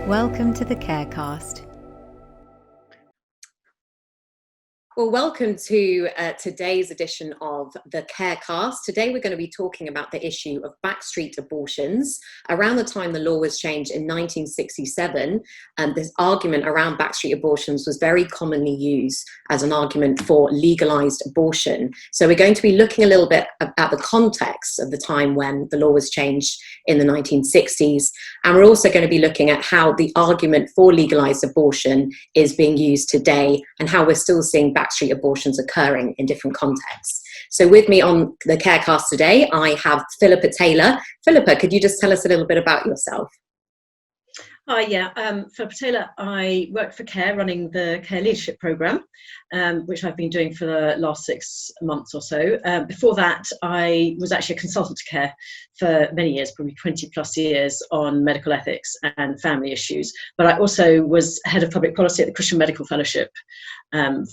Welcome to the CAREcast. Well, welcome to today's edition of the CAREcast. Today we're going to be talking about the issue of Backstreet abortions. Around the time the law was changed in 1967, this argument around Backstreet abortions was very commonly used as an argument for legalized abortion. So we're going to be looking a little bit at the context of the time when the law was changed in the 1960s. And we're also going to be looking at how the argument for legalized abortion is being used today and how we're still seeing Backstreet abortions occurring in different contexts. So with me on the CAREcast today, I have Philippa Taylor. Philippa, could you just tell us a little bit about yourself? Philippa Taylor. I work for CARE, running the CARE leadership programme, which I've been doing for the last 6 months or so. Before that, I was actually a consultant to CARE for many years, probably 20 plus years, on medical ethics and family issues. But I also was head of public policy at the Christian Medical Fellowship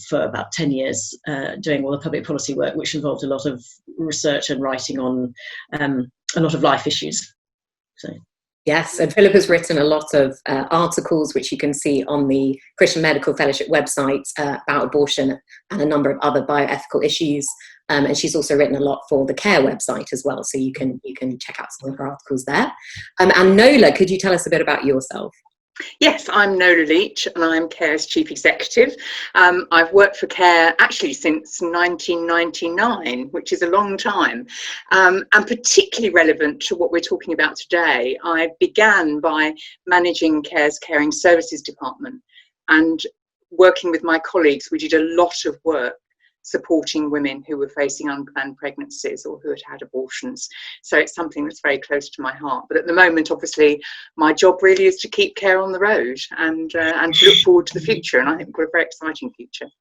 for about 10 years, doing all the public policy work, which involved a lot of research and writing on a lot of life issues. So. Yes, and Philippa's written a lot of articles, which you can see on the Christian Medical Fellowship website about abortion and a number of other bioethical issues. And she's also written a lot for the CARE website as well, so you can check out some of her articles there. And Nola, could you tell us a bit about yourself? Yes, I'm Nola Leach and I'm CARE's Chief Executive. I've worked for CARE actually since 1999, which is a long time, and particularly relevant to what we're talking about today. I began by managing CARE's Caring Services Department, and working with my colleagues, we did a lot of work supporting women who were facing unplanned pregnancies or who had had abortions. So it's something that's very close to my heart. But at the moment, obviously, my job really is to keep CARE on the road and to look forward to the future. And I think we've got a very exciting future.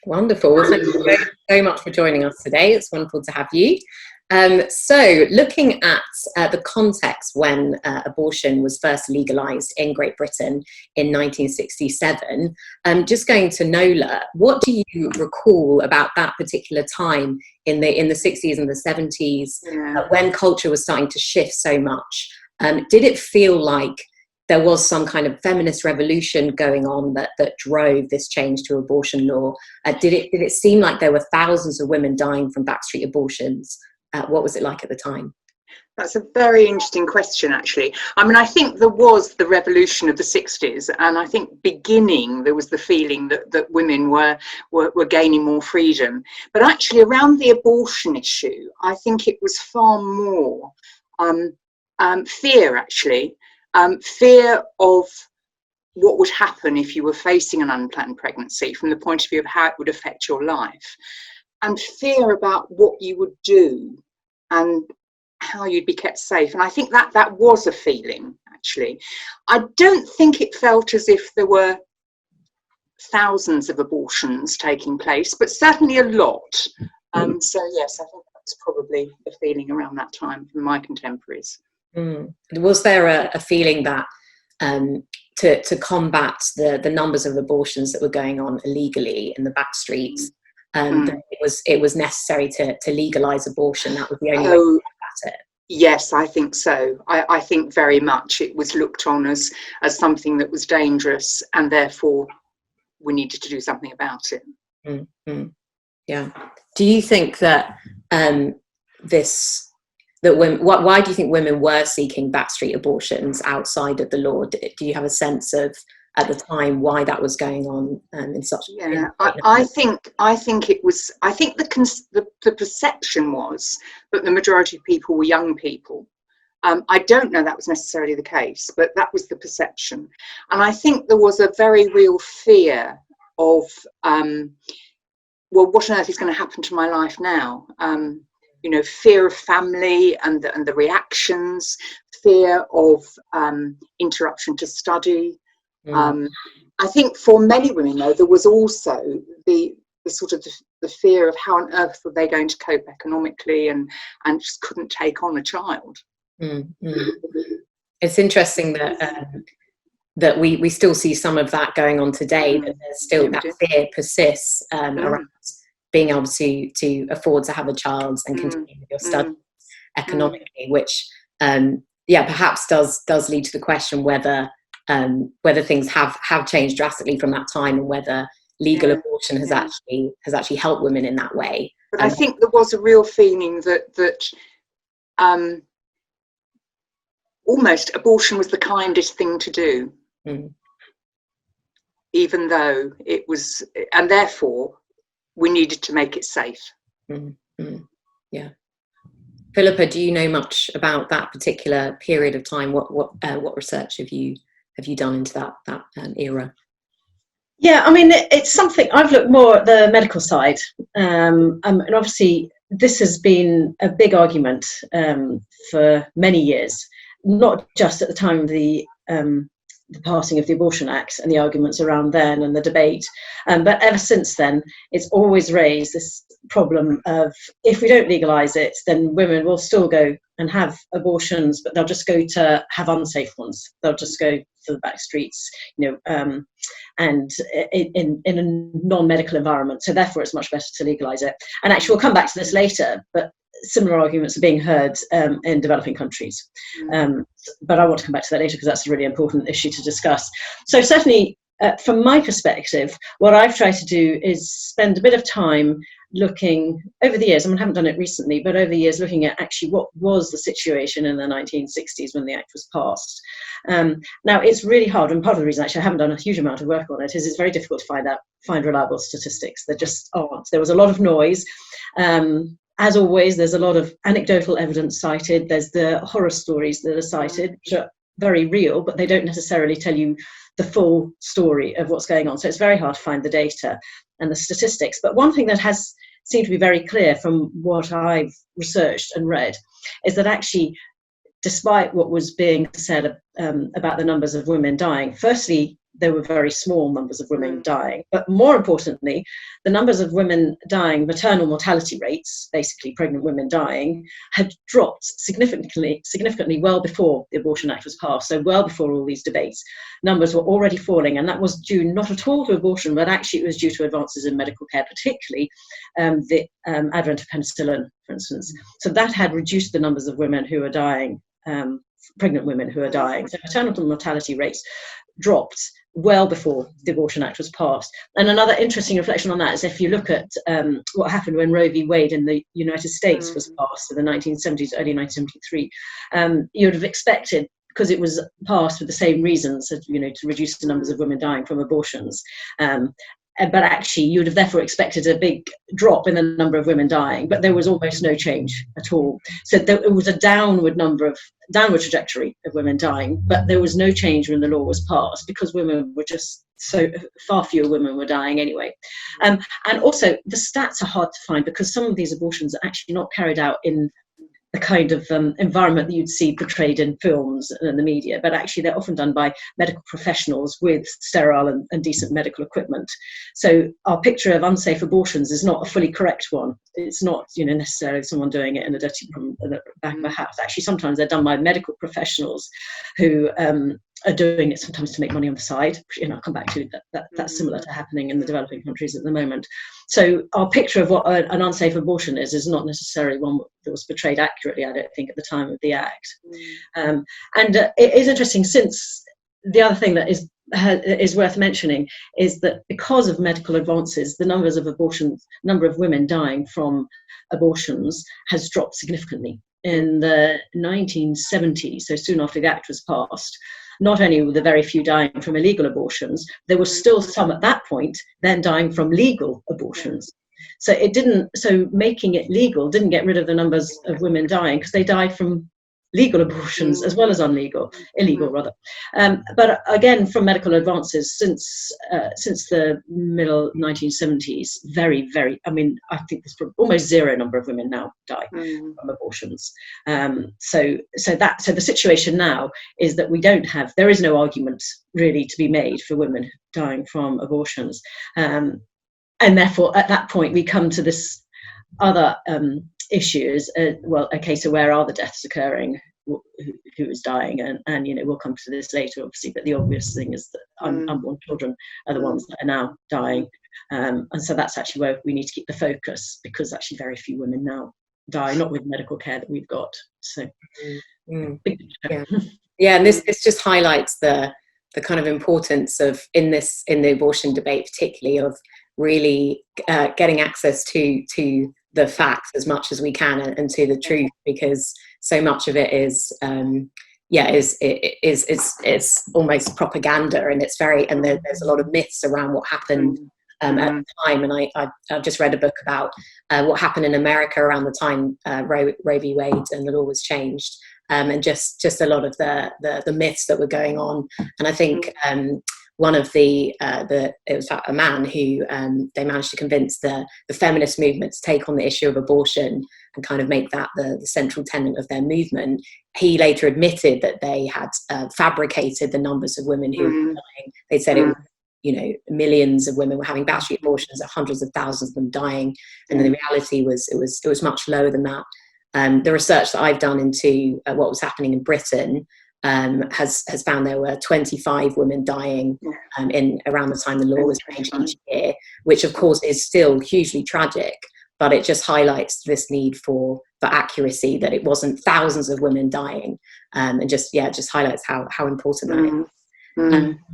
Wonderful. Well, thank you so much for joining us today. It's wonderful to have you. So looking at the context when abortion was first legalised in Great Britain in 1967, just going to Nola, what do you recall about that particular time in the 60s and the 70s, when culture was starting to shift so much? Did it feel like there was some kind of feminist revolution going on that drove this change to abortion law? Did it seem like there were thousands of women dying from Backstreet abortions? What was it like at the time? That's a very interesting question, actually. I mean, I think there was the revolution of the 60s, and I think there was the feeling that women were gaining more freedom. But actually, around the abortion issue, I think it was far more fear, actually. Fear of what would happen if you were facing an unplanned pregnancy from the point of view of how it would affect your life, and fear about what you would do and how you'd be kept safe. And I think that was a feeling, actually. I don't think it felt as if there were thousands of abortions taking place, but certainly a lot. So yes, I think that's probably a feeling around that time from my contemporaries. Was there a feeling that to combat the numbers of abortions that were going on illegally in the backstreets, that it was necessary to legalise abortion? That was the only way to combat it. Yes, I think so. I think very much it was looked on as something that was dangerous, and therefore we needed to do something about it. Yeah. Do you think that why do you think women were seeking Backstreet abortions outside of the law? Do you have a sense of, at the time, why that was going on in such? Yeah, I think the perception was that the majority of people were young people. I don't know that was necessarily the case, but that was the perception. And I think there was a very real fear of, what on earth is going to happen to my life now? Fear of family and the reactions, fear of interruption to study. I think for many women, though, there was also the sort of the fear of how on earth were they going to cope economically, and just couldn't take on a child. It's interesting that we still see some of that going on today, that there's still that fear persists around being able to afford to have a child and continue with your studies economically, which perhaps does lead to the question whether whether things have changed drastically from that time, and whether legal abortion has actually helped women in that way. But I think there was a real feeling that almost abortion was the kindest thing to do, even though it was, and therefore we needed to make it safe. Yeah. Philippa, do you know much about that particular period of time? What research have you done into that era? Yeah, I mean, it's something I've looked more at the medical side, and obviously this has been a big argument for many years, not just at the time of the passing of the Abortion Act and the arguments around then and the debate, but ever since then, it's always raised this problem of, if we don't legalise it, then women will still go and have abortions, but they'll just go to have unsafe ones. They'll just go to the back streets, and in a non-medical environment. So therefore, it's much better to legalise it. And actually, we'll come back to this later, but similar arguments are being heard in developing countries. But I want to come back to that later because that's a really important issue to discuss. So certainly, from my perspective, what I've tried to do is spend a bit of time looking over the years. I haven't done it recently, but over the years, looking at actually what was the situation in the 1960s when the Act was passed. Now, it's really hard, and part of the reason actually I haven't done a huge amount of work on it is it's very difficult to find reliable statistics. There just aren't. There was a lot of noise. As always, there's a lot of anecdotal evidence cited. There's the horror stories that are cited, which are very real, but they don't necessarily tell you the full story of what's going on. So it's very hard to find the data and the statistics. But one thing that has seemed to be very clear from what I've researched and read is that actually, despite what was being said about the numbers of women dying, firstly, there were very small numbers of women dying, but more importantly, the numbers of women dying, maternal mortality rates, basically pregnant women dying, had dropped significantly well before the Abortion Act was passed, so well before all these debates. Numbers were already falling, and that was due not at all to abortion, but actually it was due to advances in medical care, particularly the advent of penicillin, for instance. So that had reduced the numbers of women who are dying, pregnant women who are dying. So maternal mortality rates dropped well before the Abortion Act was passed. And another interesting reflection on that is if you look at what happened when Roe v. Wade in the United States was passed in the 1970s, early 1973, you would have expected, because it was passed for the same reasons, to reduce the numbers of women dying from abortions. But actually, you would have therefore expected a big drop in the number of women dying, but there was almost no change at all. So it was a downward trajectory of women dying, but there was no change when the law was passed because women were just so far fewer women were dying anyway. And also, the stats are hard to find because some of these abortions are actually not carried out in the kind of environment that you'd see portrayed in films and the media, but actually they're often done by medical professionals with sterile and decent medical equipment. So our picture of unsafe abortions is not a fully correct one. It's not, necessarily someone doing it in a dirty room at the back of a house. Actually, sometimes they're done by medical professionals who are doing it sometimes to make money on the side. I'll come back to that. That's similar to happening in the developing countries at the moment. So our picture of what an unsafe abortion is not necessarily one that was portrayed accurately, I don't think, at the time of the Act. And it is interesting, since the other thing that is worth mentioning is that because of medical advances, the number of women dying from abortions has dropped significantly. In the 1970s, so soon after the Act was passed, not only were there very few dying from illegal abortions, there were still some at that point then dying from legal abortions. So making it legal didn't get rid of the numbers of women dying, because they died from legal abortions as well as illegal rather. But again, from medical advances since the middle 1970s, very, very, I think there's almost zero number of women now die from abortions. So the situation now is that there is no argument really to be made for women dying from abortions. And therefore, at that point, we come to this other issues, a case of where are the deaths occurring, who is dying, and we'll come to this later, obviously, but the obvious thing is that unborn children are the ones that are now dying, and so that's actually where we need to keep the focus, because actually very few women now die, not with medical care that we've got. So and this just highlights the kind of importance of in the abortion debate, particularly, of really getting access to the facts as much as we can, and to the truth, because so much of it is it's almost propaganda, and there's a lot of myths around what happened at the time. And I've just read a book about what happened in America around the time Roe v. Wade and the law was changed, and just a lot of the myths that were going on. And I think one of it was a man who they managed to convince the feminist movement to take on the issue of abortion and kind of make that the central tenet of their movement. He later admitted that they had fabricated the numbers of women who were dying. They said it was, millions of women were having Backstreet abortions, hundreds of thousands of them dying, and the reality was it was much lower than that. The research that I've done into what was happening in Britain has found there were 25 women dying in around the time the law was changed each year, which of course is still hugely tragic, but it just highlights this need for accuracy, that it wasn't thousands of women dying, and just highlights how important that is.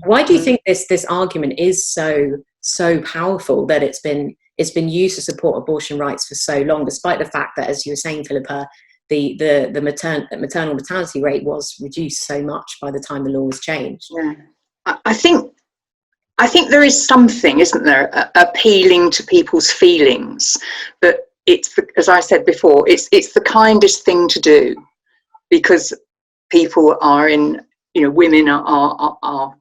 Why do you think this argument is so powerful, that it's been used to support abortion rights for so long, despite the fact that, as you were saying, Philippa, the maternal mortality rate was reduced so much by the time the law was changed? I think there is something, isn't there, appealing to people's feelings, that it's, as I said before, it's the kindest thing to do, because people are in, women are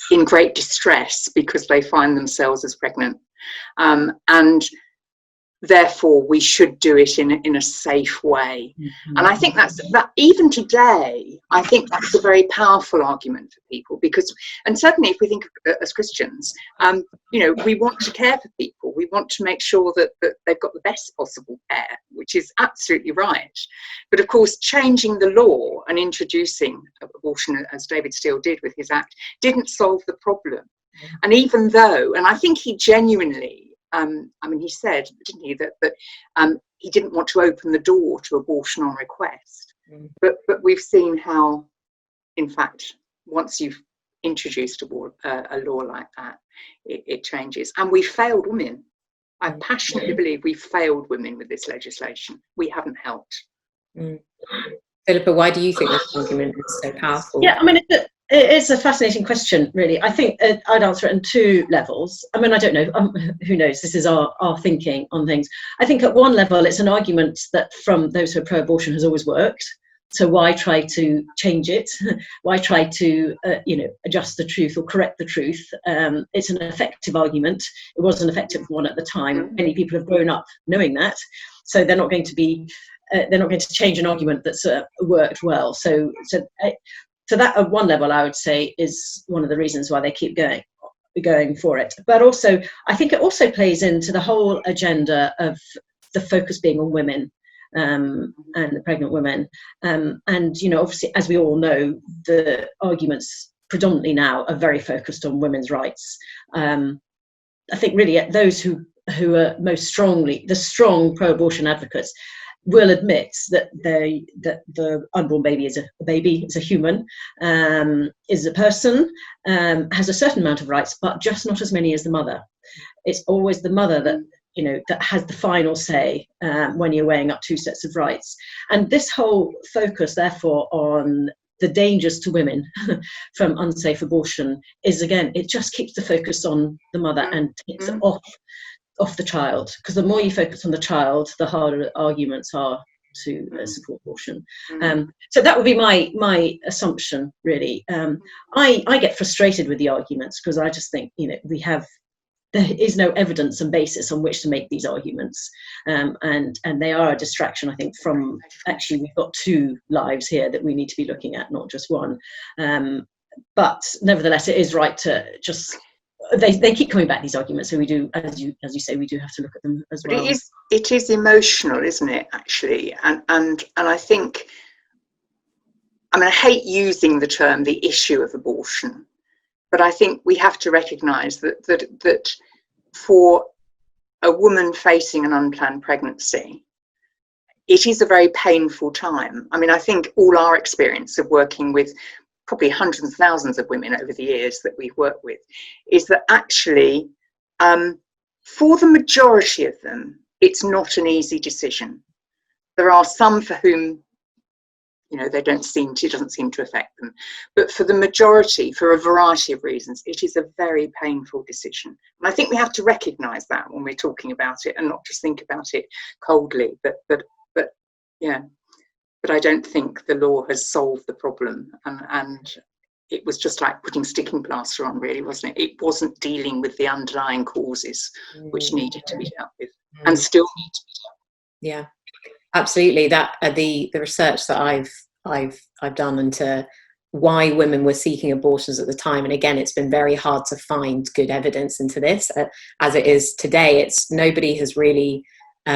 in great distress because they find themselves as pregnant, and therefore we should do it in a safe way. And I think that even today, I think that's a very powerful argument for people, because, and certainly if we think as Christians, we want to care for people, we want to make sure that they've got the best possible care, which is absolutely right. But of course, changing the law and introducing abortion, as David Steele did with his act, didn't solve the problem. And even though, and I think he genuinely, he said, didn't he, that he didn't want to open the door to abortion on request. But we've seen how, in fact, once you've introduced a law like that, it changes. And we failed women. I passionately believe we failed women with this legislation. We haven't helped. Philippa, why do you think this argument is so powerful? Yeah, it's a fascinating question, really. I think I'd answer it on two levels. I don't know, who knows? This is our thinking on things. I think at one level, it's an argument that from those who are pro-abortion has always worked. So why try to change it? Why try to, adjust the truth or correct the truth? It's an effective argument. It was an effective one at the time. Many people have grown up knowing that. So they're not going to change an argument that's worked well. So that at one level, I would say, is one of the reasons why they keep going for it. But also, I think it also plays into the whole agenda of the focus being on women, and the pregnant women. And, obviously, as we all know, the arguments predominantly now are very focused on women's rights. I think really those who are most strongly, the strong pro-abortion advocates, will admit that the unborn baby is a human, is a person, has a certain amount of rights, but just not as many as the mother. It's always the mother that that has the final say when you're weighing up two sets of rights. And this whole focus, therefore, on the dangers to women from unsafe abortion is, again, it just keeps the focus on the mother and takes it off the child, because the more you focus on the child, the harder arguments are to support abortion. So that would be my assumption, really. I get frustrated with the arguments, because I just think there is no evidence and basis on which to make these arguments, and they are a distraction, I think, from actually we've got two lives here that we need to be looking at, not just one. But nevertheless, it is right to just. They keep coming back, these arguments, so we do, as you say, we do have to look at them as well. It is emotional, isn't it, actually? And I think, I hate using the term the issue of abortion, but I think we have to recognise that for a woman facing an unplanned pregnancy, it is a very painful time. I think all our experience of working with probably hundreds of thousands of women over the years that we've worked with, is that actually, for the majority of them, it's not an easy decision. There are some for whom, you know, it doesn't seem to affect them. But for the majority, for a variety of reasons, it is a very painful decision. And I think we have to recognise that when we're talking about it, and not just think about it coldly. But yeah, but I don't think the law has solved the problem. And it was just like putting sticking plaster on, really, wasn't it? It wasn't dealing with the underlying causes which needed to be dealt with and still need to be dealt with. Yeah. Absolutely, that the research that I've done into why women were seeking abortions at the time, and again, it's been very hard to find good evidence into this. As it is today, nobody has really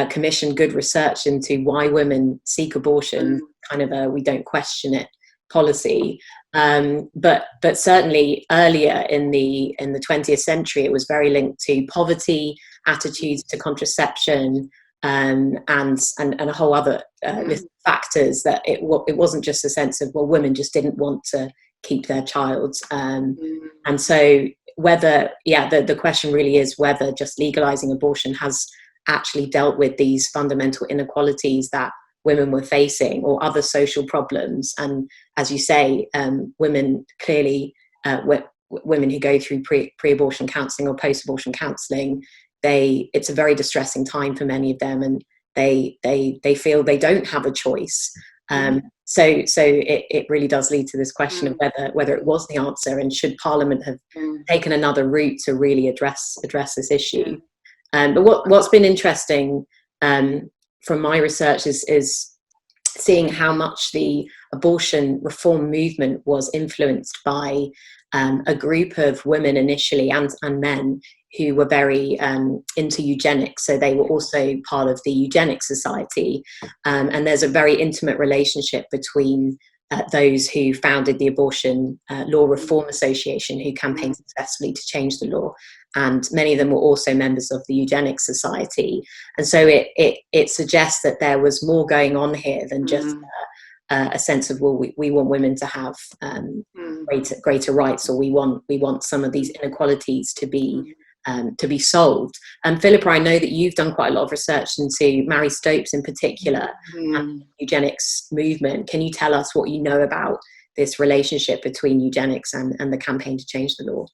commissioned good research into why women seek abortion. Kind of a we don't question it policy, but certainly earlier in the 20th century, it was very linked to poverty, attitudes to contraception. And a whole other list of factors, that it wasn't just a sense of, well, women just didn't want to keep their child. And so the question really is whether just legalizing abortion has actually dealt with these fundamental inequalities that women were facing, or other social problems. And as you say, women clearly, women who go through pre-abortion counselling or post-abortion counselling, it's a very distressing time for many of them, and they feel they don't have a choice. So it really does lead to this question of whether it was the answer, and should Parliament have taken another route to really address this issue. But what's been interesting from my research is seeing how much the abortion reform movement was influenced by a group of women initially, and men, who were very into eugenics. So they were also part of the Eugenics Society. And there's a very intimate relationship between those who founded the Abortion Law Reform Association, who campaigned successfully to change the law. And many of them were also members of the Eugenics Society. And so it suggests that there was more going on here than just a sense of, well, we want women to have greater rights, or we want some of these inequalities to be solved. And Philippa, I know that you've done quite a lot of research into Mary Stokes in particular and the eugenics movement. Can you tell us what you know about this relationship between eugenics and the campaign to change the law?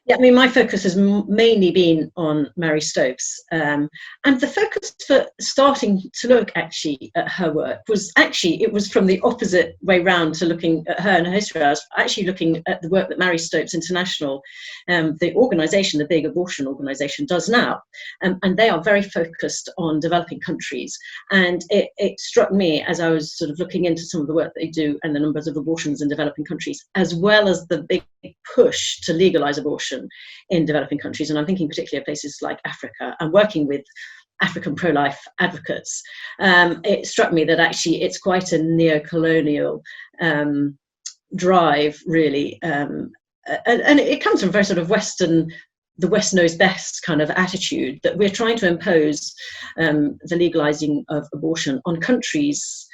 Yeah, I mean, my focus has mainly been on Mary Stokes, and the focus for starting to look actually at her work was it was from the opposite way round to looking at her and her history. I was actually looking at the work that Mary Stokes International, the organisation, the big abortion organisation, does now, and they are very focused on developing countries. And it struck me as I was sort of looking into some of the work they do and the numbers of abortions in developing countries, as well as the big push to legalise abortion in developing countries, and I'm thinking particularly of places like Africa, and working with African pro-life advocates. It struck me that actually it's quite a neo-colonial drive, really, and it comes from very sort of Western, the West knows best kind of attitude, that we're trying to impose the legalising of abortion on countries,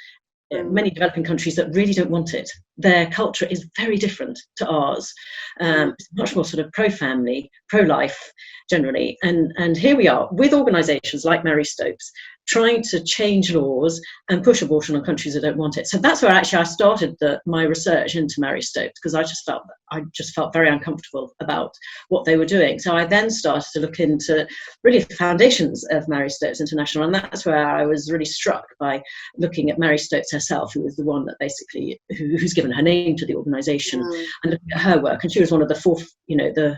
many developing countries, that really don't want it. Their culture is very different to ours. It's much more sort of pro-family, pro-life generally. And here we are with organisations like Mary Stokes trying to change laws and push abortion on countries that don't want it. So that's where actually I started my research into Mary Stokes, because I just felt very uncomfortable about what they were doing. So I then started to look into really the foundations of Mary Stokes International, and that's where I was really struck by looking at Mary Stokes herself, who was the one that basically who's given her name to the organisation, and looking at her work. And she was one of the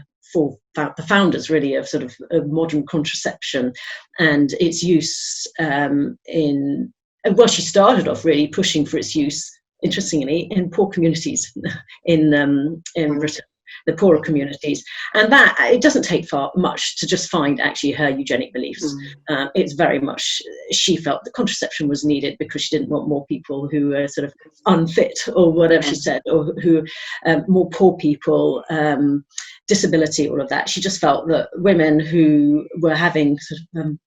the founders really of sort of modern contraception and its use she started off really pushing for its use, interestingly, in poor communities in Britain, the poorer communities. And that it doesn't take much to just find actually her eugenic beliefs. It's very much, she felt that contraception was needed because she didn't want more people who were sort of unfit, or whatever she said, or who more poor people, disability, all of that. She just felt that women who were having sort of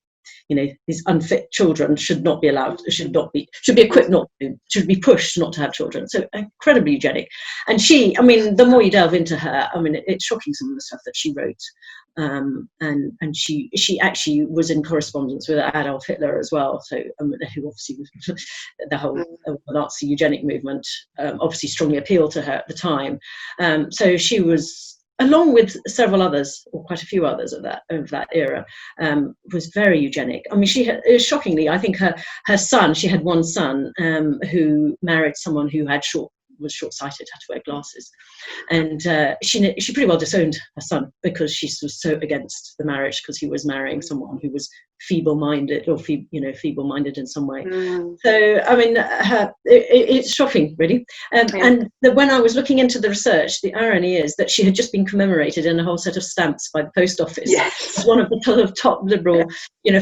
these unfit children should not be allowed, should be equipped not to, should be pushed not to have children. So incredibly eugenic. And she, the more you delve into her, it's shocking some of the stuff that she wrote. And she actually was in correspondence with Adolf Hitler as well. So who obviously was the whole Nazi eugenic movement obviously strongly appealed to her at the time. So she was, along with several others, or quite a few others of that era, was very eugenic. She had, shockingly, I think her son, she had one son who married someone who was short-sighted, had to wear glasses, and she pretty well disowned her son because she was so against the marriage, because he was marrying someone who was feeble-minded or feeble-minded in some way. So it's shocking, really. And when I was looking into the research, the irony is that she had just been commemorated in a whole set of stamps by the post office as one of the top liberal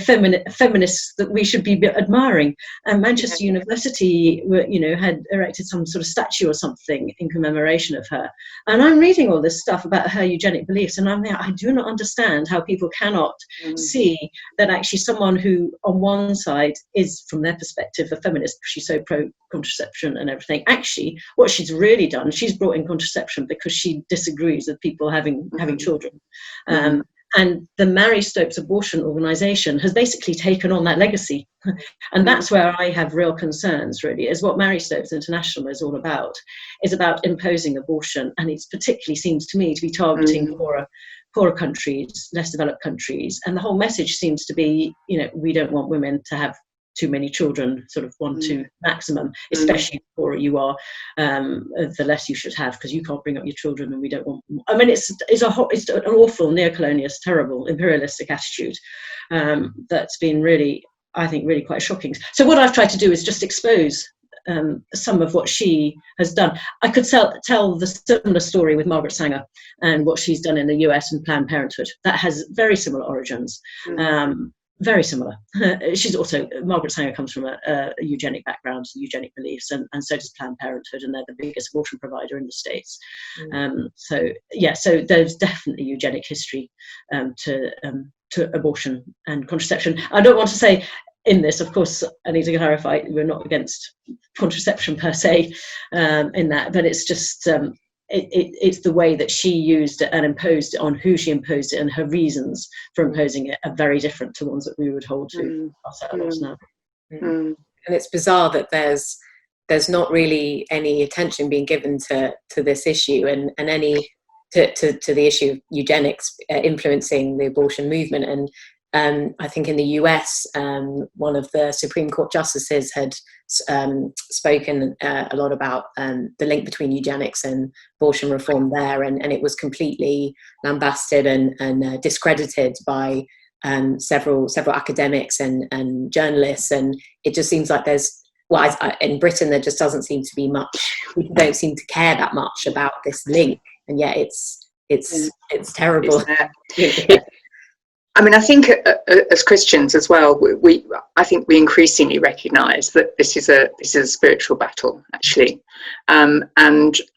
feminists that we should be admiring. And Manchester University had erected some sort of statue or something in commemoration of her. And I'm reading all this stuff about her eugenic beliefs, and I do not understand how people cannot see that actually someone who on one side is, from their perspective, a feminist because she's so pro-contraception and everything. Actually, what she's really done, she's brought in contraception because she disagrees with people having children. And the Mary Stokes abortion organisation has basically taken on that legacy. And that's where I have real concerns, really, is what Mary Stokes International is all about, is about imposing abortion. And it particularly seems to me to be targeting poorer countries, less developed countries. And the whole message seems to be, we don't want women to have too many children, sort of 1-2 maximum, especially the poorer you are, the less you should have, because you can't bring up your children and we don't want more. It's an awful neocolonialist, terrible imperialistic attitude that's been really, I think, really quite shocking. So what I've tried to do is just expose some of what she has done. I could tell the similar story with Margaret Sanger and what she's done in the US and Planned Parenthood. That has very similar origins. Very similar. She's also, Margaret Sanger comes from a eugenic background, eugenic beliefs, and so does Planned Parenthood, and they're the biggest abortion provider in the States. So there's definitely eugenic history to abortion and contraception. I don't want to say in this, of course, I need to clarify, we're not against contraception per se in that, but it's just it's the way that she used it and imposed it on who she imposed it, and her reasons for imposing it are very different to ones that we would hold to ourselves now. And it's bizarre that there's not really any attention being given to this issue and any to the issue of eugenics influencing the abortion movement. And I think in the US, one of the Supreme Court justices had spoken a lot about the link between eugenics and abortion reform there, and it was completely lambasted and discredited by several academics and journalists. And it just seems like in Britain there just doesn't seem to be much. People don't seem to care that much about this link, and yet it's terrible. I think as Christians as well, I think we increasingly recognise that this is a spiritual battle, actually, and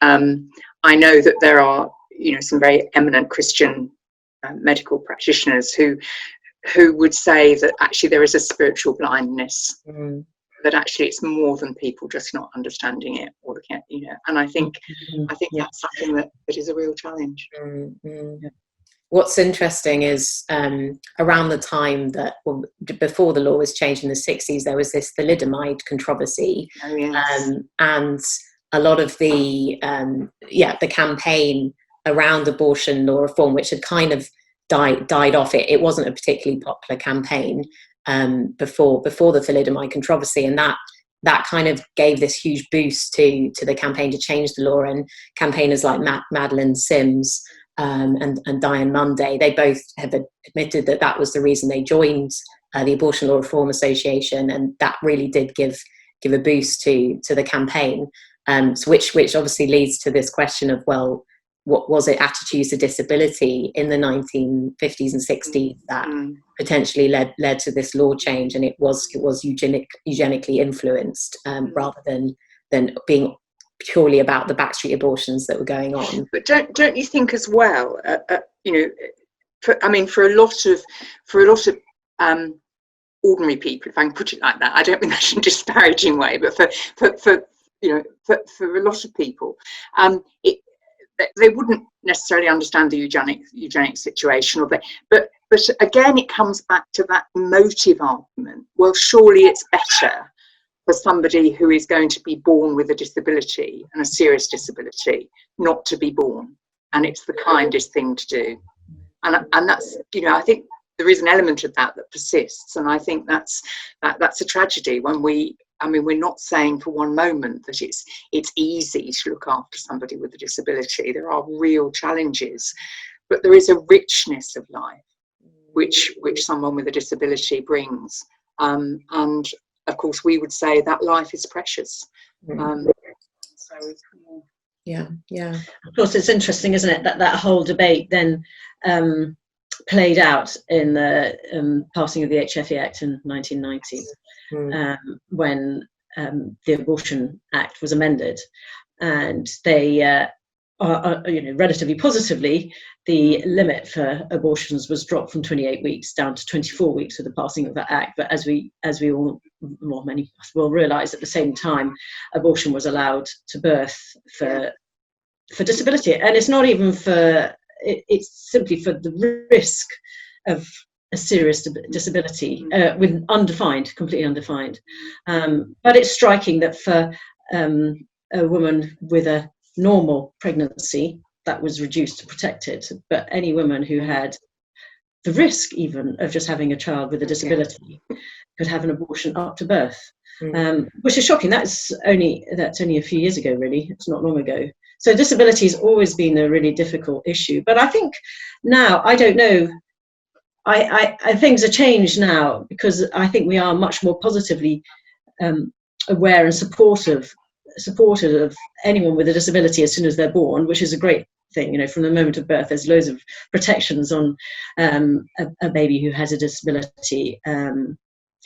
I know that there are some very eminent Christian medical practitioners who would say that actually there is a spiritual blindness, that actually it's more than people just not understanding it or looking at, and I think that's something that is a real challenge. What's interesting is around the time that, before the law was changed in the 60s, there was this thalidomide controversy. And a lot of the campaign around abortion law reform, which had kind of died off. It wasn't a particularly popular campaign before the thalidomide controversy, and that kind of gave this huge boost to the campaign to change the law. And campaigners like Madeleine Sims and Diane Munday, they both have admitted that was the reason they joined the Abortion Law Reform Association, and that really did give a boost to the campaign. So which obviously leads to this question of, well, what was it, attitudes to disability in the 1950s and 60s that potentially led to this law change, and it was eugenically influenced rather than being purely about the Backstreet abortions that were going on. But don't you think as well, for a lot of ordinary people, if I can put it like that. I don't mean that in a disparaging way, but for a lot of people, they wouldn't necessarily understand the eugenics situation, but again, it comes back to that motive argument. Well, surely it's better for somebody who is going to be born with a disability, and a serious disability, not to be born, and it's the kindest thing to do. And that's, I think there is an element of that persists, and I think that's a tragedy when we're not saying for one moment that it's easy to look after somebody with a disability. There are real challenges, but there is a richness of life which someone with a disability brings, and of course we would say that life is precious. Yeah. Of course, it's interesting, isn't it, that whole debate then played out in the passing of the HFE Act in 1990, when the Abortion Act was amended, and they relatively positively, the limit for abortions was dropped from 28 weeks down to 24 weeks with the passing of that act. But as we all, well, many of us will realise, at the same time, abortion was allowed to birth for disability, and it's not even for. It's simply for the risk of a serious disability, with completely undefined. But it's striking that for a woman with a normal pregnancy, that was reduced to protected. But any woman who had the risk even of just having a child with a disability could have an abortion up to birth, which is shocking. That's only a few years ago, really. It's not long ago. So disability has always been a really difficult issue. But I think now, I don't know, I things are changed now, because I think we are much more positively aware and supportive of anyone with a disability as soon as they're born, which is a great thing. From the moment of birth, there's loads of protections on a baby who has a disability,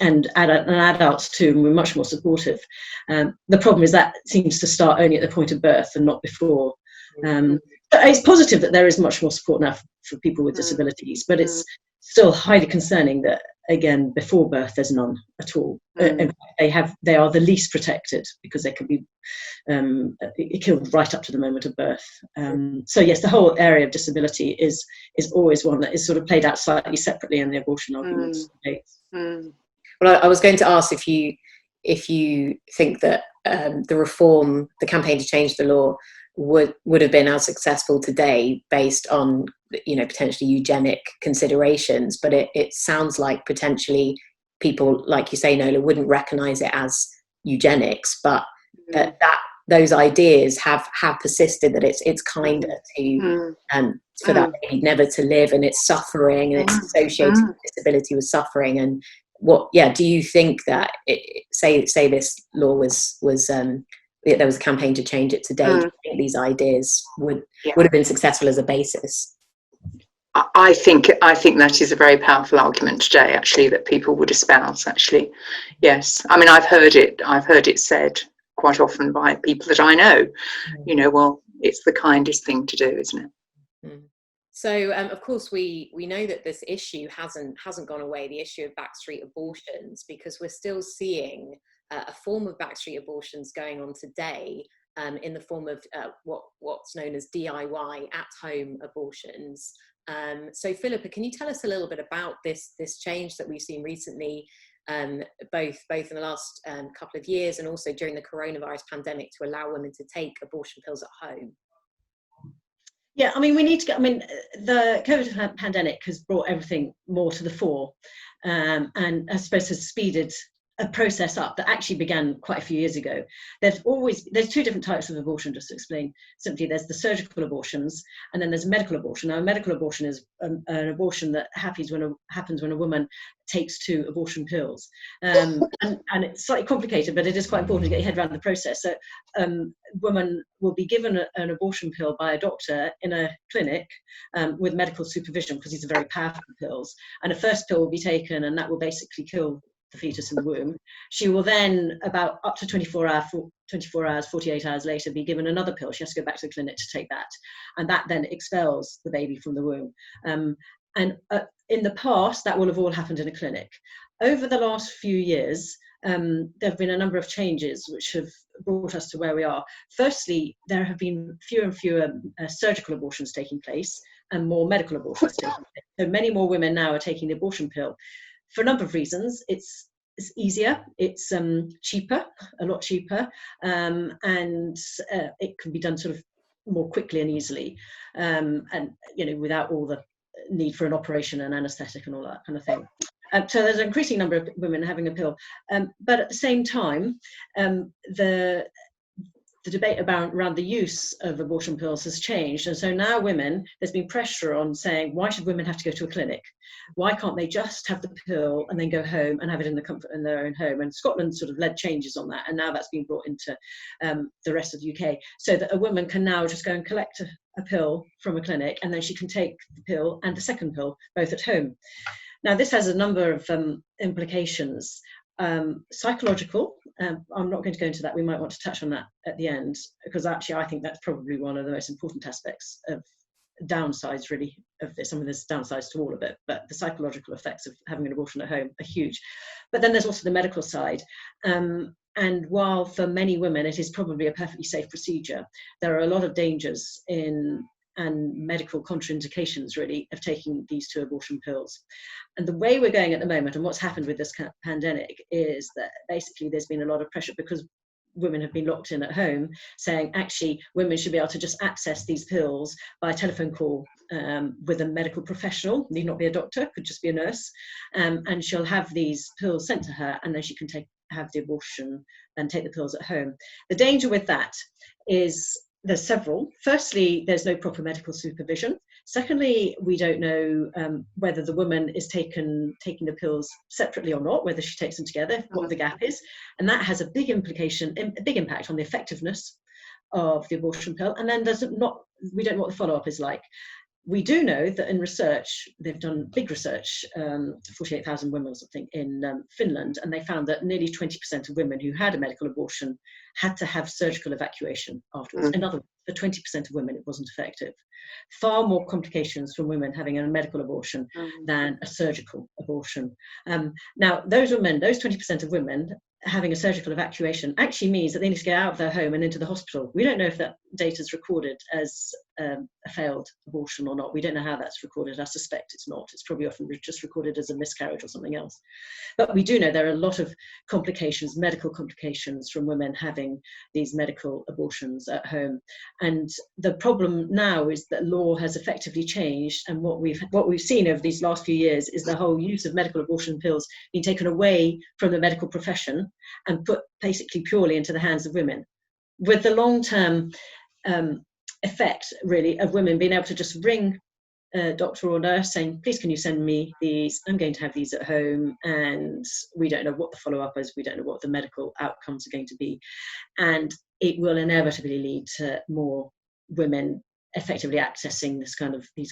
and adults too, and we're much more supportive. The problem is that seems to start only at the point of birth and not before. But it's positive that there is much more support now for people with disabilities, but it's still highly concerning that, again, before birth there's none at all. In fact, they are the least protected, because they can be killed right up to the moment of birth. So yes, the whole area of disability is always one that is sort of played out slightly separately in the abortion arguments. Well, I was going to ask if you think that the campaign to change the law would have been as successful today based on potentially eugenic considerations, but it sounds like potentially people, like you say, Nola, wouldn't recognise it as eugenics, but that those ideas have persisted, that it's kinder to for that baby never to live, and it's suffering, and it's associated with disability with suffering. And do you think that say this law was there was a campaign to change it today, do you think these ideas would have been successful as a basis? I think that is a very powerful argument today, actually, that people would espouse, actually. Yes. I mean, I've heard it said quite often by people that I know, well, it's the kindest thing to do, isn't it? So, of course, we know that this issue hasn't gone away, the issue of Backstreet abortions, because we're still seeing a form of Backstreet abortions going on today, in the form of what's known as DIY at-home abortions. So, Philippa, can you tell us a little bit about this change that we've seen recently, both in the last couple of years and also during the coronavirus pandemic, to allow women to take abortion pills at home? Yeah, I mean, the COVID pandemic has brought everything more to the fore, and I suppose has speeded a process up that actually began quite a few years ago. There's two different types of abortion, just to explain simply. There's the surgical abortions, and then there's medical abortion. Now, a medical abortion is an abortion that happens when a woman takes 2 abortion pills, and it's slightly complicated, but it is quite important to get your head around the process. So woman will be given an abortion pill by a doctor in a clinic, with medical supervision, because these are very powerful pills, and a first pill will be taken, and that will basically kill the fetus in the womb. She will then, about up to 24 hours, 48 hours later, be given another pill. She has to go back to the clinic to take that, and that then expels the baby from the womb. And in the past, that will have all happened in a clinic. over the last few years, there have been a number of changes which have brought us to where we are. Firstly, there have been fewer and fewer surgical abortions taking place and more medical abortions taking place. So many more women now are taking the abortion pill for a number of reasons. It's easier, it's cheaper, a lot cheaper, and it can be done sort of more quickly and easily, and without all the need for an operation and anaesthetic and all that kind of thing. So there's an increasing number of women having a pill, but at the same time, the debate around the use of abortion pills has changed, and so now there's been pressure on saying, why should women have to go to a clinic? Why can't they just have the pill and then go home and have it in the comfort in their own home? And Scotland sort of led changes on that, and now that's been brought into the rest of the UK, so that a woman can now just go and collect a pill from a clinic, and then she can take the pill and the second pill both at home. Now, this has a number of implications. Psychological, I'm not going to go into that. We might want to touch on that at the end, because actually I think that's probably one of the most important aspects of downsides, really, of this. I mean, there's downsides to all of it, but the psychological effects of having an abortion at home are huge. But then there's also the medical side. And while for many women it is probably a perfectly safe procedure, there are a lot of dangers and medical contraindications, really, of taking these two abortion pills. And the way we're going at the moment, and what's happened with this pandemic, is that basically there's been a lot of pressure, because women have been locked in at home, saying actually women should be able to just access these pills by a telephone call with a medical professional, need not be a doctor, could just be a nurse, and she'll have these pills sent to her, and then she can have the abortion and take the pills at home. The danger with that is there's several. Firstly, there's no proper medical supervision. Secondly, we don't know whether the woman is taking the pills separately or not, whether she takes them together, what the gap is. And that has a big impact on the effectiveness of the abortion pill. And then we don't know what the follow-up is like. We do know that in research, they've done big research, 48,000 women or something in Finland, and they found that nearly 20% of women who had a medical abortion had to have surgical evacuation afterwards. In other words, for 20% of women, it wasn't effective. Far more complications from women having a medical abortion than a surgical abortion. Now, those 20% of women having a surgical evacuation actually means that they need to get out of their home and into the hospital. We don't know if that data is recorded as a failed abortion or not. We don't know how that's recorded. I suspect it's not. It's probably often just recorded as a miscarriage or something else. But we do know there are a lot of complications, medical complications, from women having these medical abortions at home. And the problem now is that law has effectively changed, and what we've seen over these last few years is the whole use of medical abortion pills being taken away from the medical profession and put basically purely into the hands of women, with the long-term effect, really, of women being able to just ring a doctor or nurse saying, please can you send me these, I'm going to have these at home, and we don't know what the follow-up is, we don't know what the medical outcomes are going to be, and it will inevitably lead to more women effectively accessing these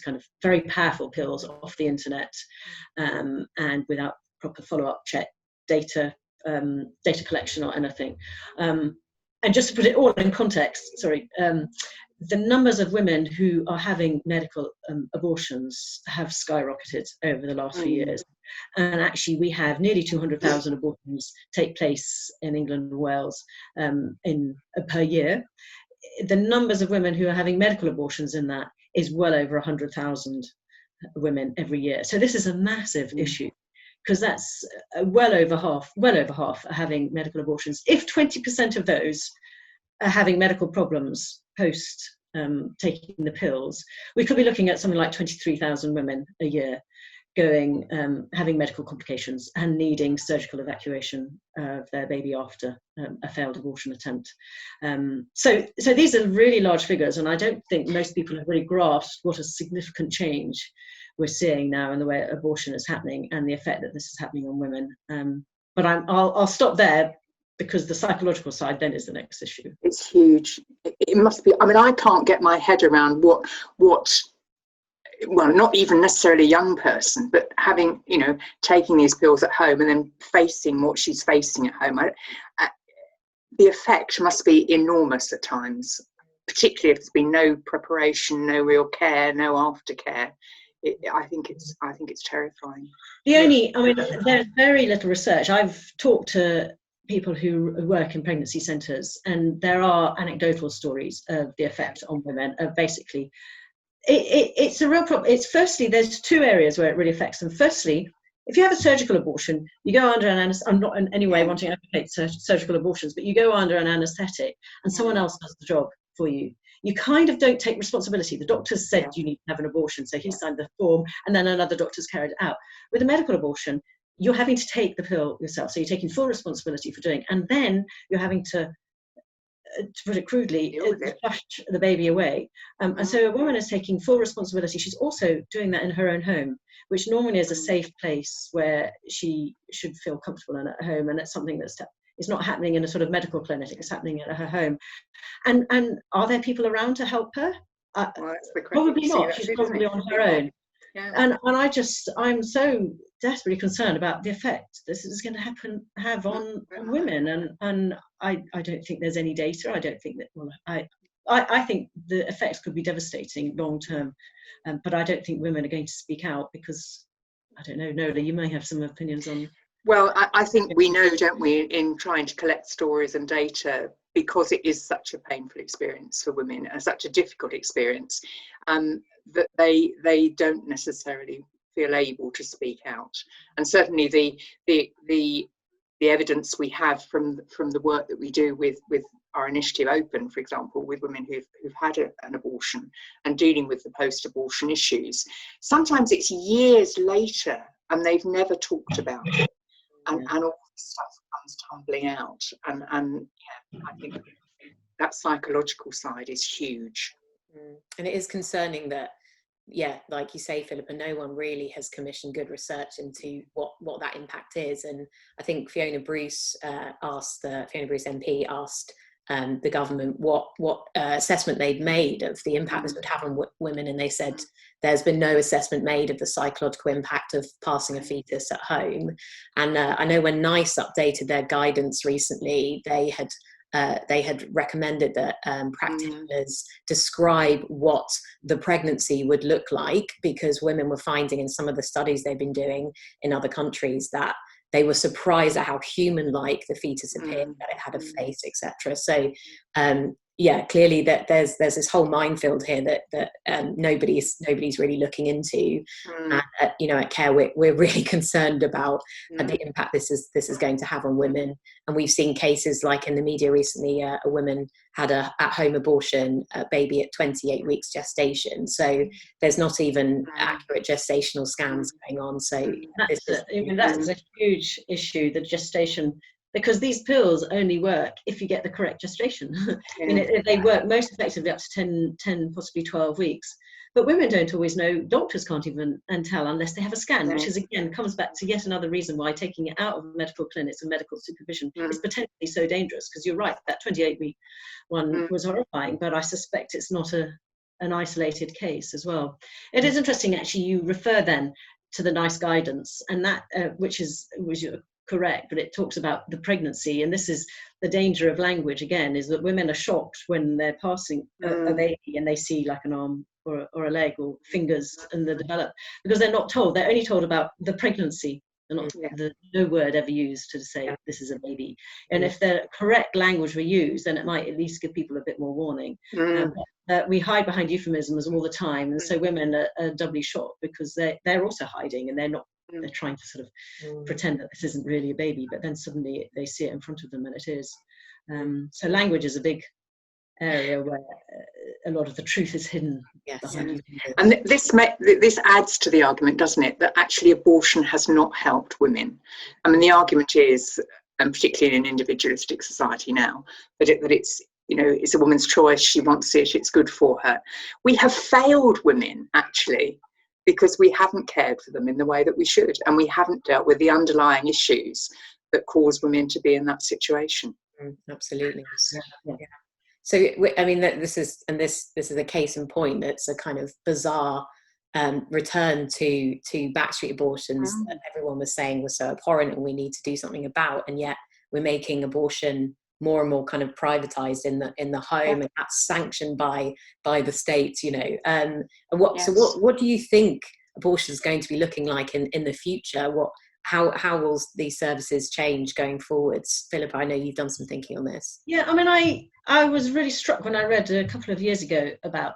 kind of very powerful pills off the internet, and without proper follow-up check, data collection or anything. And just to put it all in context, the numbers of women who are having medical abortions have skyrocketed over the last few years. And actually, we have nearly 200,000 abortions take place in England and Wales per year. The numbers of women who are having medical abortions in that is well over 100,000 women every year. So this is a massive issue, because that's well over half are having medical abortions. If 20% of those are having medical problems post taking the pills, we could be looking at something like 23,000 women a year having medical complications and needing surgical evacuation of their baby after a failed abortion attempt. So these are really large figures, and I don't think most people have really grasped what a significant change we're seeing now in the way abortion is happening and the effect that this is happening on women. But I'll stop there, because the psychological side then is the next issue. It's huge. It must be. I mean, I can't get my head around what. Well, not even necessarily a young person, but having, taking these pills at home and then facing what she's facing at home. The effect must be enormous at times, particularly if there's been no preparation, no real care, no aftercare. I think it's terrifying. There's very little research. I've talked to people who work in pregnancy centres, and there are anecdotal stories of the effect on women of basically, it's a real problem. It's firstly, there's two areas where it really affects them. Firstly, if you have a surgical abortion, you go under an anaesthetic. I'm not in any way wanting to advocate surgical abortions, but you go under an anaesthetic and someone else does the job for you. You kind of don't take responsibility. The doctors said you need to have an abortion, so he signed the form, and then another doctor's carried it out. With a medical abortion, you're having to take the pill yourself, so you're taking full responsibility for doing it, and then you're having to put it crudely, flush the baby away. And so a woman is taking full responsibility. She's also doing that in her own home, which normally is a safe place where she should feel comfortable and at home, and it's something that's it's not happening in a sort of medical clinic, it's happening at her home. And are there people around to help her? Probably not. She's probably on her own. Yeah. And I'm so desperately concerned about the effect this is going to have on women, and I don't think there's any data. I don't think that I think the effects could be devastating long term, but I don't think women are going to speak out because, I don't know, Nola, you may have some opinions on. Well, I think we know, don't we, in trying to collect stories and data, because it is such a painful experience for women and such a difficult experience, that they don't necessarily feel able to speak out. And certainly the evidence we have from the work that we do with our initiative Open, for example, with women who've had an abortion and dealing with the post-abortion issues, sometimes it's years later and they've never talked about it. And all this stuff comes tumbling out, and I think that psychological side is huge. And it is concerning that, like you say, Philippa, no one really has commissioned good research into what that impact is. And I think Fiona Bruce MP asked the government what assessment they'd made of the impact this would have on women, and they said there's been no assessment made of the psychological impact of passing a fetus at home. And I know when NICE updated their guidance recently, they had recommended that practitioners describe what the pregnancy would look like, because women were finding in some of the studies they've been doing in other countries that they were surprised at how human-like the fetus appeared, that it had a face, etc. So, clearly that there's this whole minefield here that nobody's really looking into. And, at CARE, we're really concerned about the impact this is going to have on women. And we've seen cases like in the media recently, a woman had a at-home abortion, a baby at 28 weeks gestation. So there's not even accurate gestational scans going on. So that's a huge issue, the gestation, because these pills only work if you get the correct gestation. They work most effectively up to 10, possibly 12 weeks. But women don't always know. Doctors can't even tell unless they have a scan, which is, again, comes back to yet another reason why taking it out of medical clinics and medical supervision is potentially so dangerous. Because you're right, that 28-week one was horrifying, but I suspect it's not an isolated case as well. It is interesting, actually, you refer then to the NICE guidance, and that which is correct, but it talks about the pregnancy, and this is the danger of language again, is that women are shocked when they're passing a baby and they see like an arm or a leg or fingers and they're developed, because they're not told, they're only told about the pregnancy. They're not, no word ever used to say this is a baby. And if the correct language were used, then it might at least give people a bit more warning. We hide behind euphemisms all the time, and so women are doubly shocked because they're also hiding, and they're trying to sort of pretend that this isn't really a baby, but then suddenly they see it in front of them and it is. So language is a big area where a lot of the truth is hidden behind. And this adds to the argument, doesn't it, that actually abortion has not helped women. I mean, the argument is, and particularly in an individualistic society now, that it's it's a woman's choice, she wants it, it's good for her. We have failed women, actually, because we haven't cared for them in the way that we should, and we haven't dealt with the underlying issues that cause women to be in that situation. Absolutely. So, I mean, this is a case in point. That's a kind of bizarre return to Backstreet abortions that everyone was saying was so abhorrent and we need to do something about, and yet we're making abortion more and more kind of privatized in the home, and that's sanctioned by the states. So what do you think abortion is going to be looking like in the future. How will these services change going forwards? Philippa, I know you've done some thinking on this. Yeah, I mean, I was really struck when I read a couple of years ago about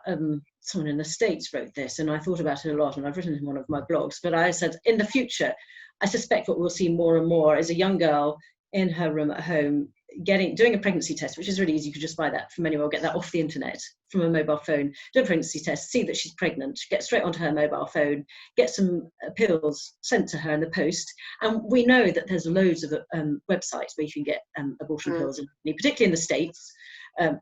someone in the States wrote this, and I thought about it a lot, and I've written in one of my blogs, but I said, in the future, I suspect what we'll see more and more is a young girl in her room at home doing a pregnancy test, which is really easy. You could just buy that from anywhere, get that off the internet from a mobile phone, do a pregnancy test, see that she's pregnant, get straight onto her mobile phone, get some pills sent to her in the post. And we know that there's loads of websites where you can get abortion pills, particularly in the States.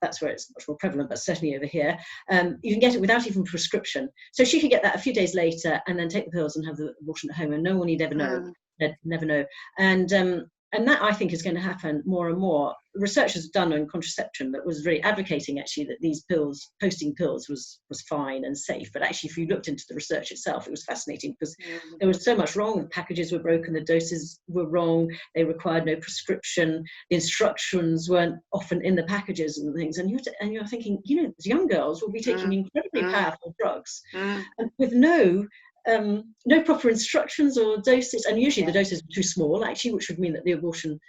That's where it's much more prevalent, but certainly over here, you can get it without even prescription. So she could get that a few days later and then take the pills and have the abortion at home, and no one would ever know. Never know. And that, I think, is going to happen more and more. Research was done on contraception that was really advocating, actually, that these pills, posting pills, was fine and safe. But actually, if you looked into the research itself, it was fascinating, because there was so much wrong. The packages were broken, the doses were wrong, they required no prescription, the instructions weren't often in the packages and things. And you're thinking, young girls will be taking incredibly powerful drugs with no proper instructions or doses, and usually the doses were too small, actually, which would mean that the abortion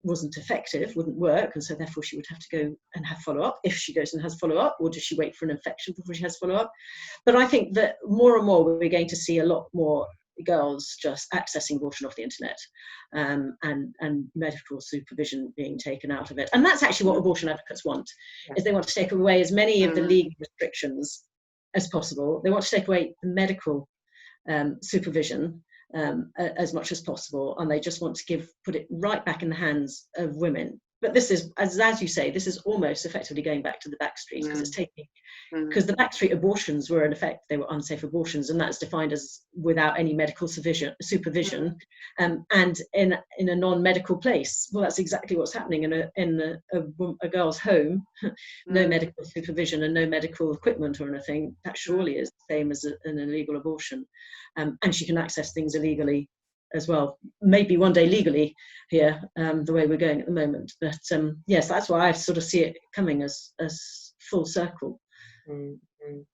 wasn't effective, wouldn't work, and so therefore she would have to go and have follow-up, if she goes and has follow-up, or does she wait for an infection before she has follow-up? But I think that more and more we're going to see a lot more girls just accessing abortion off the internet, and medical supervision being taken out of it. And that's actually what abortion advocates want, is they want to take away as many of the legal restrictions as possible. They want to take away the medical supervision as much as possible, and they just want to put it right back in the hands of women. But this is, as you say, this is almost effectively going back to the Backstreet, because the Backstreet abortions were, in effect, they were unsafe abortions, and that's defined as without any medical supervision, and in a non-medical place. Well, that's exactly what's happening in a girl's home. No medical supervision and no medical equipment or anything. That surely is the same as an illegal abortion, and she can access things illegally as well, maybe one day legally here, the way we're going at the moment. But yes, that's why I sort of see it coming as full circle.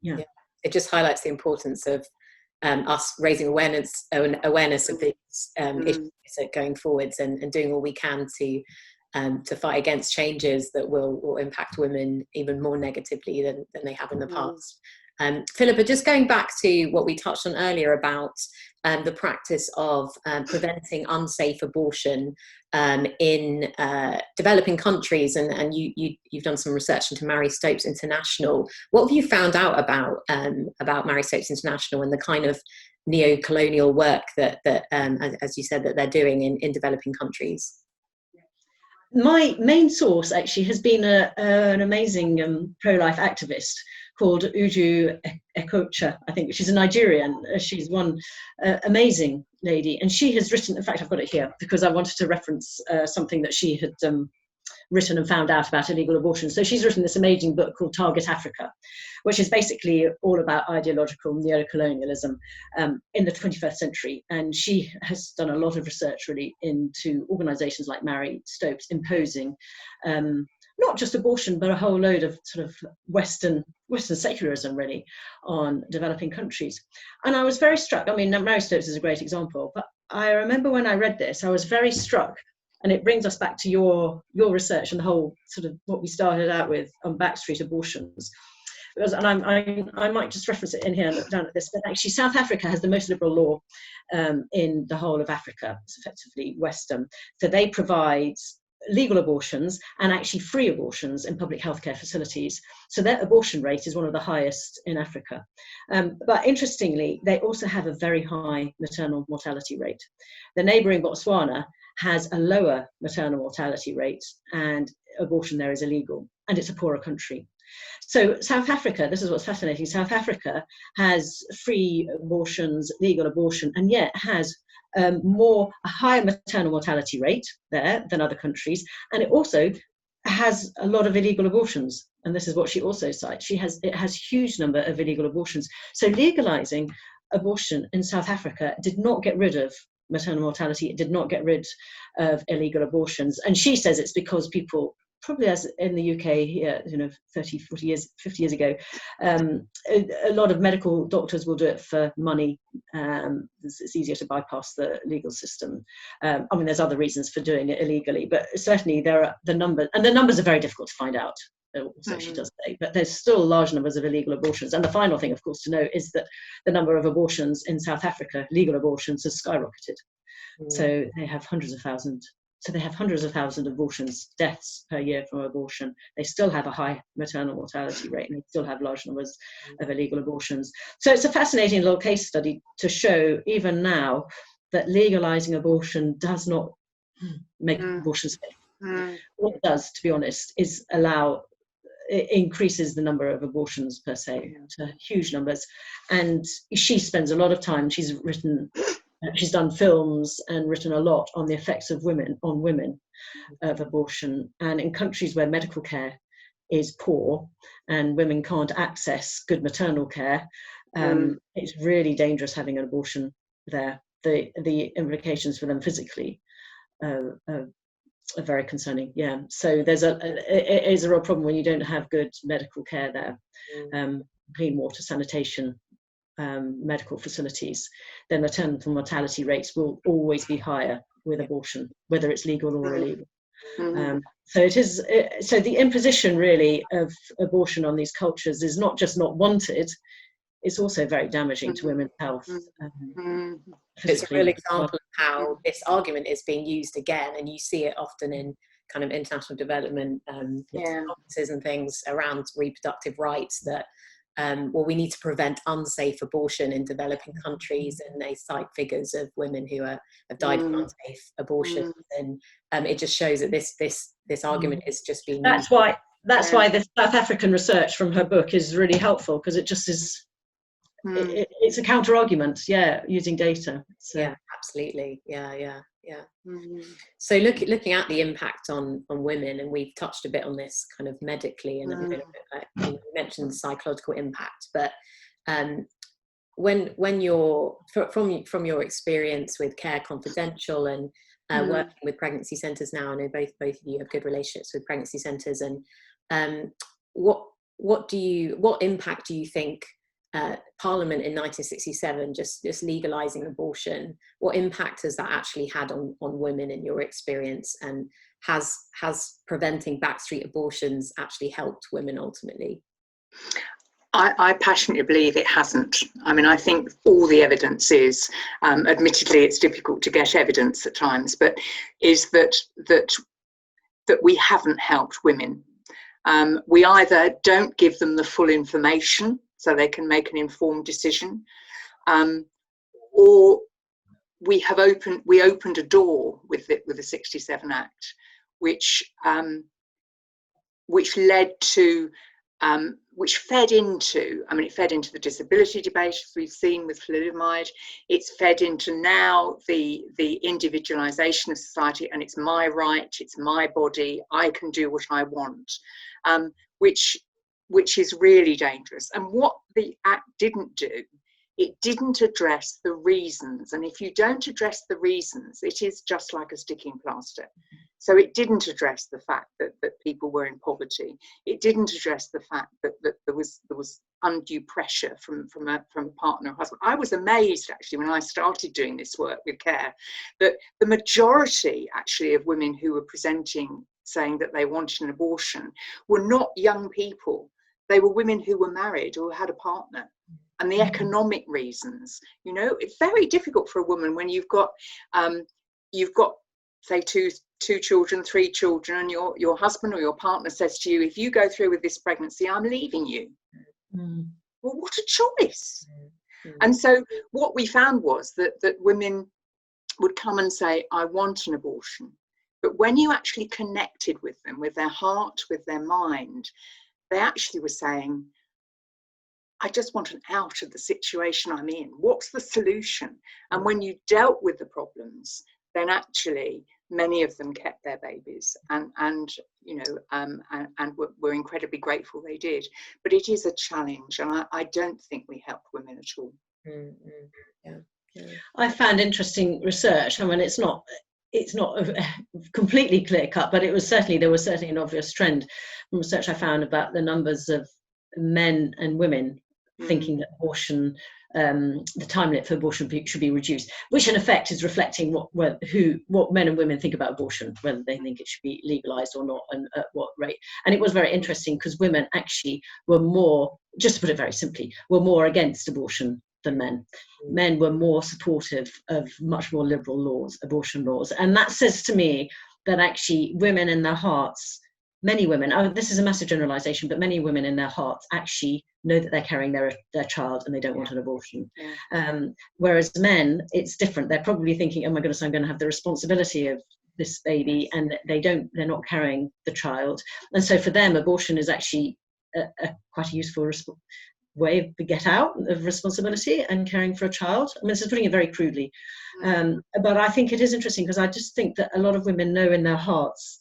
Yeah. It just highlights the importance of us raising awareness of these issues going forwards, and doing all we can to fight against changes that will impact women even more negatively than they have in the past. Philippa, just going back to what we touched on earlier about the practice of preventing unsafe abortion in developing countries, and you've done some research into Mary Stokes International. What have you found out about Mary Stokes International and the kind of neo-colonial work that as you said, that they're doing in developing countries? My main source actually has been an amazing pro-life activist called Uju Ekocha, I think. She's a Nigerian. She's one amazing lady, and she has written, in fact, I've got it here because I wanted to reference something that she had written and found out about illegal abortion. So she's written this amazing book called Target Africa, which is basically all about ideological neocolonialism in the 21st century. And she has done a lot of research really into organisations like Mary Stokes imposing not just abortion, but a whole load of sort of Western secularism really on developing countries. And I was very struck. I mean, Mary Stokes is a great example, but I remember when I read this, I was very struck. And it brings us back to your research and the whole sort of what we started out with on Backstreet abortions. And I might just reference it in here and look down at this, but actually South Africa has the most liberal law in the whole of Africa. It's effectively Western. So they provide legal abortions and actually free abortions in public healthcare facilities. So their abortion rate is one of the highest in Africa. But interestingly, they also have a very high maternal mortality rate. The neighbouring Botswana has a lower maternal mortality rate, and abortion there is illegal, and it's a poorer country. So South Africa, this is what's fascinating, South Africa has free abortions, legal abortion, and yet has a higher maternal mortality rate there than other countries, and it also has a lot of illegal abortions. And this is what she also cites. It has huge number of illegal abortions. So legalizing abortion in South Africa did not get rid of maternal mortality. It did not get rid of illegal abortions. And she says it's because people probably as in the UK here, 30, 40 years, 50 years ago, a lot of medical doctors will do it for money. It's easier to bypass the legal system. I mean, there's other reasons for doing it illegally, but certainly there are the numbers are very difficult to find out. Also, she does say, but there's still large numbers of illegal abortions. And the final thing, of course, to note is that the number of abortions in South Africa, legal abortions, has skyrocketed. So they have hundreds of thousands. So they have hundreds of thousands of abortions, deaths per year from abortion. They still have a high maternal mortality rate, and they still have large numbers of illegal abortions. So it's a fascinating little case study to show, even now, that legalizing abortion does not make abortion safe. What it does, to be honest, is it increases the number of abortions per se to huge numbers. And she spends a lot of time, she's done films and written a lot on the effects of women of abortion. And in countries where medical care is poor and women can't access good maternal care, it's really dangerous having an abortion there. The implications for them physically are very concerning. Yeah, so it is a real problem when you don't have good medical care there, clean water, sanitation, medical facilities. Then maternal mortality rates will always be higher with abortion, whether it's legal or illegal. So so the imposition really of abortion on these cultures is not just not wanted, it's also very damaging to women's health. It's a real example of how this argument is being used again, and you see it often in kind of international development conferences and things around reproductive rights, that we need to prevent unsafe abortion in developing countries, and they cite figures of women who have died from unsafe abortions, and it just shows that this argument is just being used. That's why the South African research from her book is really helpful, because it just is it's a counter argument, using data. So. Yeah, absolutely. Yeah. So looking at the impact on women, and we've touched a bit on this kind of medically, and a bit like, you mentioned psychological impact, but when you're from your experience with Care Confidential and working with pregnancy centres now, I know both of you have good relationships with pregnancy centres, and what impact do you think Parliament in 1967 just legalising abortion, what impact has that actually had on women in your experience, and has preventing Backstreet abortions actually helped women ultimately? I passionately believe it hasn't. I mean, I think all the evidence is, admittedly it's difficult to get evidence at times, but is that we haven't helped women. We either don't give them the full information so they can make an informed decision, or we opened a door with the 67 Act, which led to which fed into the disability debate, as we've seen with thalidomide. It's fed into now the individualisation of society, and it's my right, it's my body, I can do what I want, which is really dangerous. And what the Act didn't do, it didn't address the reasons. And if you don't address the reasons, it is just like a sticking plaster. So it didn't address the fact that people were in poverty. It didn't address the fact that there was undue pressure from a partner or husband. I was amazed actually when I started doing this work with Care that the majority actually of women who were presenting saying that they wanted an abortion were not young people. They were women who were married or had a partner. And the economic reasons, it's very difficult for a woman when you've got say two children, 3 children, and your husband or your partner says to you, if you go through with this pregnancy, I'm leaving you. Well, what a choice. And so what we found was that women would come and say, I want an abortion. But when you actually connected with them, with their heart, with their mind, they actually were saying, I just want an out of the situation I'm in. What's the solution? And when you dealt with the problems, then actually many of them kept their babies, and were incredibly grateful they did. But it is a challenge, and I don't think we help women at all. I found interesting research. I mean, it's not completely clear cut, but there was certainly an obvious trend from research I found about the numbers of men and women thinking that abortion, the time limit for abortion should be reduced, which in effect is reflecting what men and women think about abortion, whether they think it should be legalized or not, and at what rate. And it was very interesting because women actually were more, just to put it very simply, were more against abortion than men. Men were more supportive of much more liberal laws, abortion laws. And that says to me that actually women in their hearts, many women, this is a massive generalization, but many women in their hearts actually know that they're carrying their child and they don't want an abortion. Whereas men, it's different. They're probably thinking, oh my goodness, I'm going to have the responsibility of this baby, and they're not carrying the child. And so for them, abortion is actually quite a useful way to get out of responsibility and caring for a child. I mean, this is putting it very crudely, but I think it is interesting because I just think that a lot of women know in their hearts.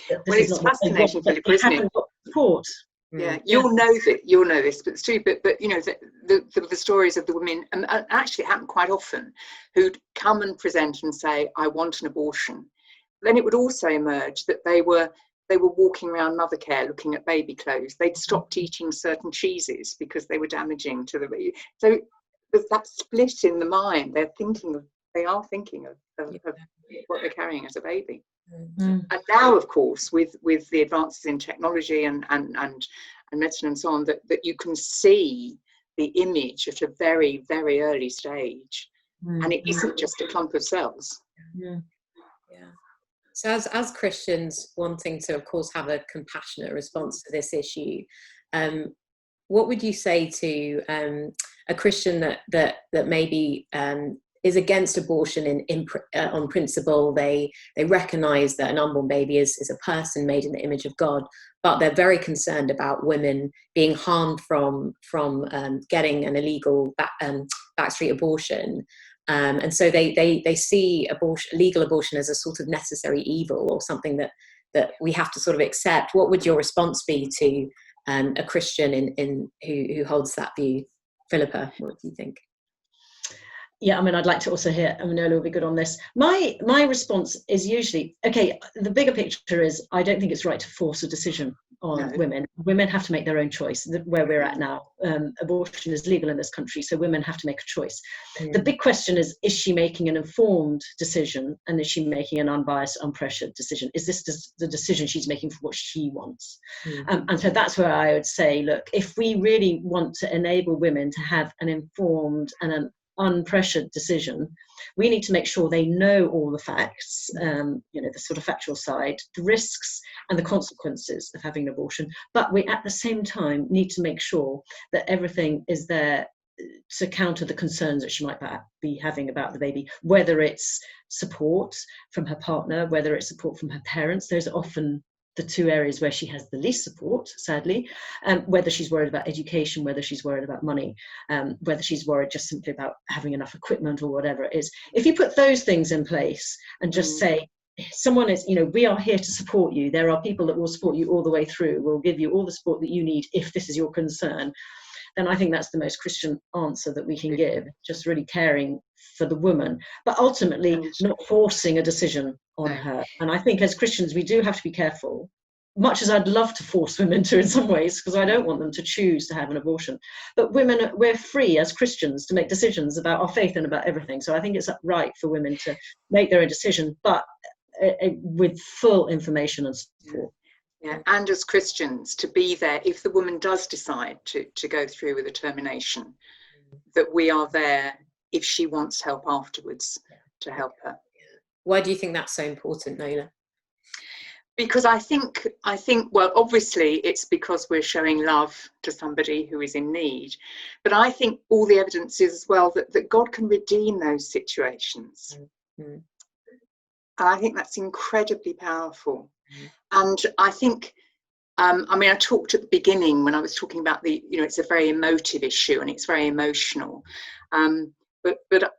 That this is it's fascinating, Philippa, isn't it? Support. Yeah, you'll know this, but it's true. But you know, the stories of the women, and actually it happened quite often, who'd come and present and say, "I want an abortion." Then it would also emerge that they were walking around Mothercare looking at baby clothes. They'd stopped eating certain cheeses because they were damaging to the baby. So there's that split in the mind. They are thinking of what they're carrying as a baby. And now, of course, with the advances in technology and medicine and so on, that you can see the image at a very, very early stage. And it isn't just a clump of cells. So as Christians wanting to, of course, have a compassionate response to this issue, what would you say to a Christian that maybe is against abortion on principle? They recognise that an unborn baby is a person made in the image of God, but they're very concerned about women being harmed from getting an illegal Backstreet abortion. And so they see legal abortion as a sort of necessary evil or something that we have to sort of accept. What would your response be to a Christian who holds that view? Philippa, what do you think? Yeah, I mean, I'd like to also hear, Nola will be good on this. My response is usually, okay, the bigger picture is I don't think it's right to force a decision on women. Women have to make their own choice. Where we're at now, abortion is legal in this country, so women have to make a choice. The big question is she making an informed decision, and is she making an unbiased, unpressured decision? Is this the decision she's making for what she wants? And so that's where I would say, look, if we really want to enable women to have an informed and an unpressured decision, we need to make sure they know all the facts, the sort of factual side, the risks and the consequences of having an abortion. But we at the same time need to make sure that everything is there to counter the concerns that she might be having about the baby, whether it's support from her partner, whether it's support from her parents. Those are often the two areas where she has the least support, sadly, whether she's worried about education, whether she's worried about money, whether she's worried just simply about having enough equipment or whatever it is. If you put those things in place and just say, someone is, we are here to support you. There are people that will support you all the way through. We'll give you all the support that you need if this is your concern. Then I think that's the most Christian answer that we can give, just really caring for the woman, but ultimately not forcing a decision on her. And I think as Christians, we do have to be careful, much as I'd love to force women to in some ways, because I don't want them to choose to have an abortion. But women, we're free as Christians to make decisions about our faith and about everything. So I think it's right for women to make their own decision, but with full information and support. Yeah, and as Christians, to be there if the woman does decide to go through with a termination, that we are there if she wants help afterwards to help her. Why do you think that's so important, Nola? Because I think, well, obviously it's because we're showing love to somebody who is in need. But I think all the evidence is as well that God can redeem those situations. And I think that's incredibly powerful. And I think, I talked at the beginning when I was talking about it's a very emotive issue and it's very emotional. But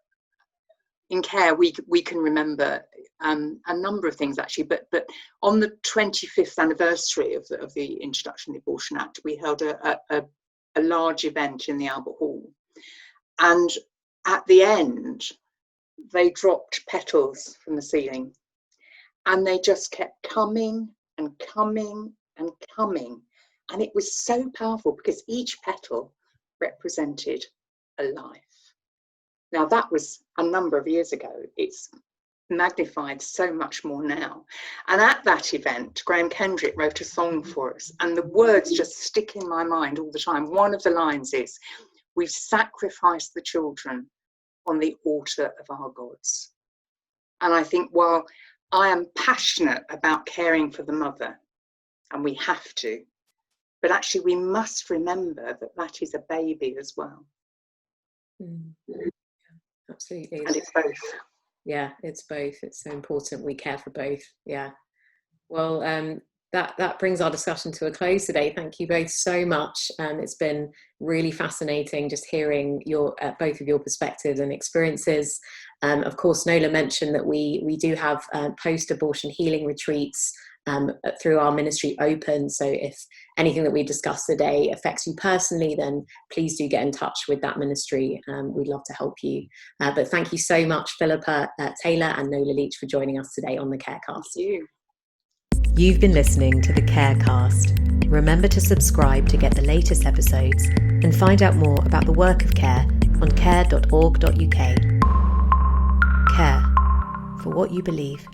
in CARE, we can remember a number of things actually. But on the 25th anniversary of the introduction of the Abortion Act, we held a large event in the Albert Hall. And at the end, they dropped petals from the ceiling And they just kept coming and coming and coming. And it was so powerful because each petal represented a life. Now, that was a number of years ago. It's magnified so much more now. And at that event, Graham Kendrick wrote a song for us, and the words just stick in my mind all the time. One of the lines is, "We've sacrificed the children on the altar of our gods." And I think, while I am passionate about caring for the mother, and we have to, but actually we must remember that that is a baby as well. Absolutely. And it's both. Yeah, it's both. It's so important we care for both. Yeah. Well, that brings our discussion to a close today. Thank you both so much. It's been really fascinating just hearing your both of your perspectives and experiences. Of course, Nola mentioned that we do have post-abortion healing retreats through our ministry open. So if anything that we discussed today affects you personally, then please do get in touch with that ministry. We'd love to help you. But thank you so much, Philippa Taylor and Nola Leach, for joining us today on the CAREcast. Thank you. You've been listening to the CAREcast. Remember to subscribe to get the latest episodes and find out more about the work of CARE on care.org.uk. Care for what you believe.